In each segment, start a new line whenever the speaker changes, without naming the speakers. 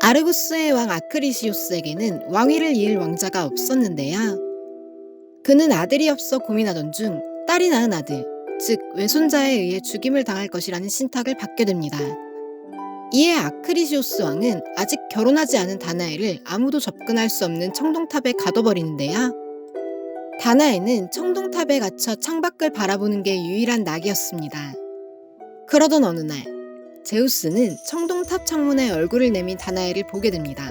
아르고스의 왕 아크리시오스에게는 왕위를 이을 왕자가 없었는데요. 그는 아들이 없어 고민하던 중 딸이 낳은 아들, 즉 외손자에 의해 죽임을 당할 것이라는 신탁을 받게 됩니다. 이에 아크리시오스 왕은 아직 결혼하지 않은 다나엘을 아무도 접근할 수 없는 청동탑에 가둬버리는데요. 다나엘은 청동탑에 갇혀 창밖을 바라보는 게 유일한 낙이었습니다. 그러던 어느 날 제우스는 청동탑 창문에 얼굴을 내민 다나엘을 보게 됩니다.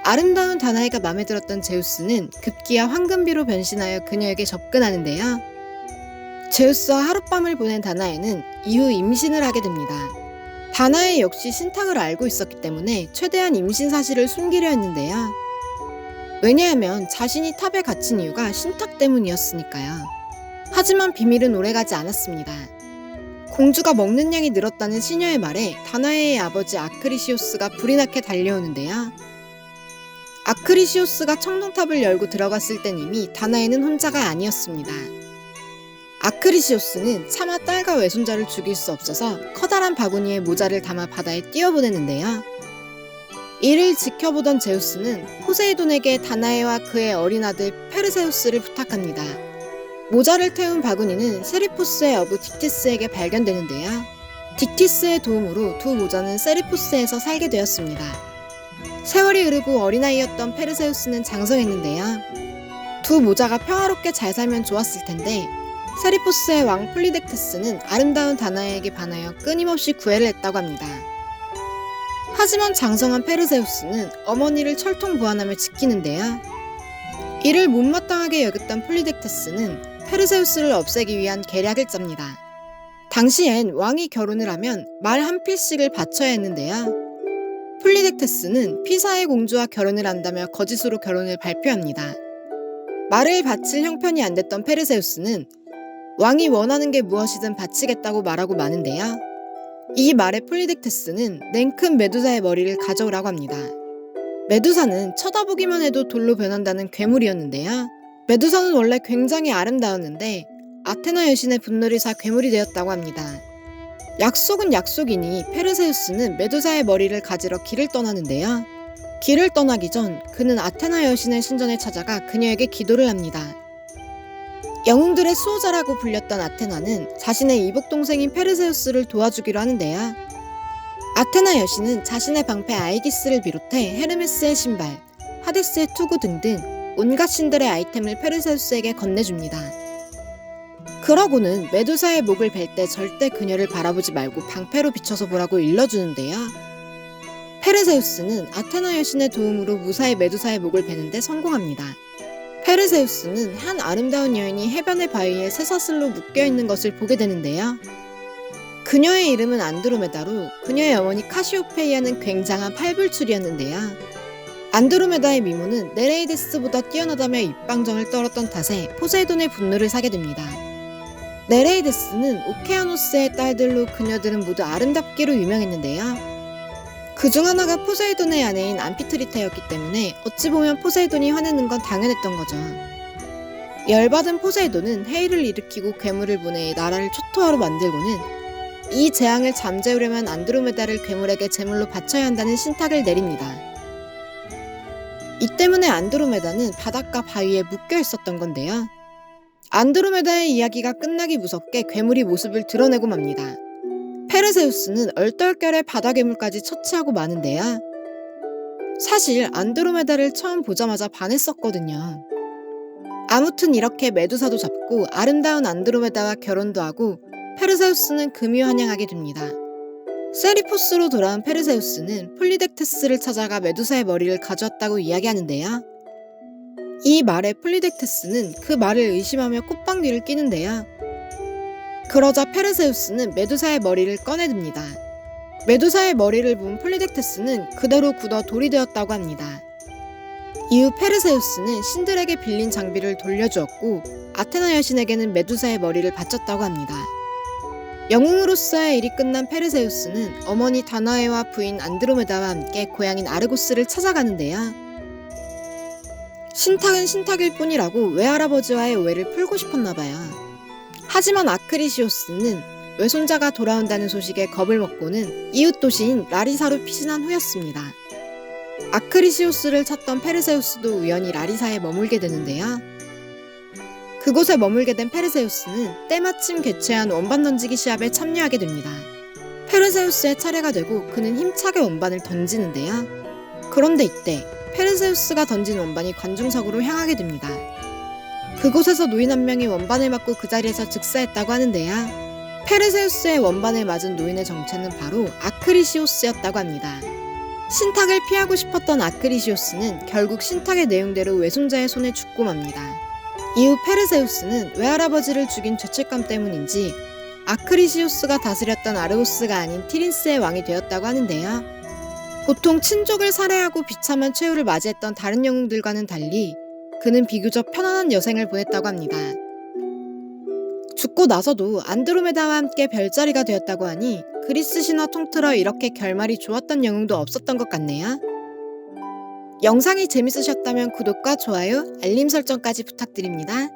아름다운 다나엘가 마음에 들었던 제우스는 급기야 황금비로 변신하여 그녀에게 접근하는데요. 제우스와 하룻밤을 보낸 다나엘은 이후 임신을 하게 됩니다. 다나엘 역시 신탁을 알고 있었기 때문에 최대한 임신 사실을 숨기려 했는데요. 왜냐하면 자신이 탑에 갇힌 이유가 신탁 때문이었으니까요. 하지만 비밀은 오래가지 않았습니다. 공주가 먹는 양이 늘었다는 시녀의 말에 다나엘의 아버지 아크리시오스가 불이 나게 달려오는데요. 아크리시오스가 청동탑을 열고 들어갔을 땐 이미 다나엘은 혼자가 아니었습니다. 아크리시오스는 차마 딸과 외손자를 죽일 수 없어서 커다란 바구니에 모자를 담아 바다에 띄워보내는데요. 이를 지켜보던 제우스는 포세이돈에게 다나엘과 그의 어린 아들 페르세우스를 부탁합니다. 모자를 태운 바구니는 세리포스의 어부 딕티스에게 발견되는데요. 딕티스의 도움으로 두 모자는 세리포스에서 살게 되었습니다. 세월이 흐르고 어린아이였던 페르세우스는 장성했는데요. 두 모자가 평화롭게 잘 살면 좋았을 텐데 세리포스의 왕 폴리덱테스는 아름다운 다나엘에게 반하여 끊임없이 구애를 했다고 합니다. 하지만 장성한 페르세우스는 어머니를 철통부안하며 지키는데요. 이를 못마땅하게 여겼던 폴리덱테스는 페르세우스를 없애기 위한 계략을 짭니다. 당시엔 왕이 결혼을 하면 말 한 필씩을 바쳐야 했는데요. 폴리덱테스는 피사의 공주와 결혼을 한다며 거짓으로 결혼을 발표합니다. 말을 바칠 형편이 안 됐던 페르세우스는 왕이 원하는 게 무엇이든 바치겠다고 말하고 마는데요. 이 말에 폴리덱테스는 냉큼 메두사의 머리를 가져오라고 합니다. 메두사는 쳐다보기만 해도 돌로 변한다는 괴물이었는데요. 메두사는 원래 굉장히 아름다웠는데 아테나 여신의 분노를 사 괴물이 되었다고 합니다. 약속은 약속이니 페르세우스는 메두사의 머리를 가지러 길을 떠나는데요. 길을 떠나기 전 그는 아테나 여신의 신전에 찾아가 그녀에게 기도를 합니다. 영웅들의 수호자라고 불렸던 아테나는 자신의 이복동생인 페르세우스를 도와주기로 하는데요. 아테나 여신은 자신의 방패 아이기스를 비롯해 헤르메스의 신발, 하데스의 투구 등등 온갖 신들의 아이템을 페르세우스에게 건네줍니다. 그러고는 메두사의 목을 벨 때 절대 그녀를 바라보지 말고 방패로 비춰서 보라고 일러주는데요. 페르세우스는 아테나 여신의 도움으로 무사히 메두사의 목을 베는데 성공합니다. 페르세우스는 한 아름다운 여인이 해변의 바위에 쇠사슬로 묶여있는 것을 보게 되는데요. 그녀의 이름은 안드로메다로 그녀의 어머니 카시오페이아는 굉장한 팔불출이었는데요. 안드로메다의 미모는 네레이데스보다 뛰어나다며 입방정을 떨었던 탓에 포세이돈의 분노를 사게 됩니다. 네레이데스는 오케아노스의 딸들로 그녀들은 모두 아름답기로 유명했는데요. 그중 하나가 포세이돈의 아내인 암피트리테였기 때문에 어찌 보면 포세이돈이 화내는 건 당연했던 거죠. 열받은 포세이돈은 해일을 일으키고 괴물을 보내 나라를 초토화로 만들고는 이 재앙을 잠재우려면 안드로메다를 괴물에게 제물로 바쳐야 한다는 신탁을 내립니다. 이 때문에 안드로메다는 바닷가 바위에 묶여 있었던 건데요. 안드로메다의 이야기가 끝나기 무섭게 괴물이 모습을 드러내고 맙니다. 페르세우스는 얼떨결에 바다괴물까지 처치하고 마는데요. 사실 안드로메다를 처음 보자마자 반했었거든요. 아무튼 이렇게 메두사도 잡고 아름다운 안드로메다와 결혼도 하고 페르세우스는 금유환영하게 됩니다. 세리포스로 돌아온 페르세우스는 폴리덱테스를 찾아가 메두사의 머리를 가져왔다고 이야기하는데요. 이 말에 폴리덱테스는 그 말을 의심하며 꽃방귀를 끼는데요. 그러자 페르세우스는 메두사의 머리를 꺼내듭니다. 메두사의 머리를 본 폴리덱테스는 그대로 굳어 돌이 되었다고 합니다. 이후 페르세우스는 신들에게 빌린 장비를 돌려주었고 아테나 여신에게는 메두사의 머리를 바쳤다고 합니다. 영웅으로서의 일이 끝난 페르세우스는 어머니 다나에와 부인 안드로메다와 함께 고향인 아르고스를 찾아가는데요. 신탁은 신탁일 뿐이라고 외할아버지와의 오해를 풀고 싶었나봐요. 하지만 아크리시오스는 외손자가 돌아온다는 소식에 겁을 먹고는 이웃 도시인 라리사로 피신한 후였습니다. 아크리시오스를 찾던 페르세우스도 우연히 라리사에 머물게 되는데요. 그곳에 머물게 된 페르세우스는 때마침 개최한 원반 던지기 시합에 참여하게 됩니다. 페르세우스의 차례가 되고 그는 힘차게 원반을 던지는데요. 그런데 이때 페르세우스가 던진 원반이 관중석으로 향하게 됩니다. 그곳에서 노인 한 명이 원반을 맞고 그 자리에서 즉사했다고 하는데요. 페르세우스의 원반을 맞은 노인의 정체는 바로 아크리시오스였다고 합니다. 신탁을 피하고 싶었던 아크리시오스는 결국 신탁의 내용대로 외손자의 손에 죽고 맙니다. 이후 페르세우스는 외할아버지를 죽인 죄책감 때문인지 아크리시오스가 다스렸던 아르고스가 아닌 티린스의 왕이 되었다고 하는데요. 보통 친족을 살해하고 비참한 최후를 맞이했던 다른 영웅들과는 달리 그는 비교적 편안한 여생을 보냈다고 합니다. 죽고 나서도 안드로메다와 함께 별자리가 되었다고 하니 그리스 신화 통틀어 이렇게 결말이 좋았던 영웅도 없었던 것 같네요. 영상이 재밌으셨다면 구독과 좋아요, 알림 설정까지 부탁드립니다.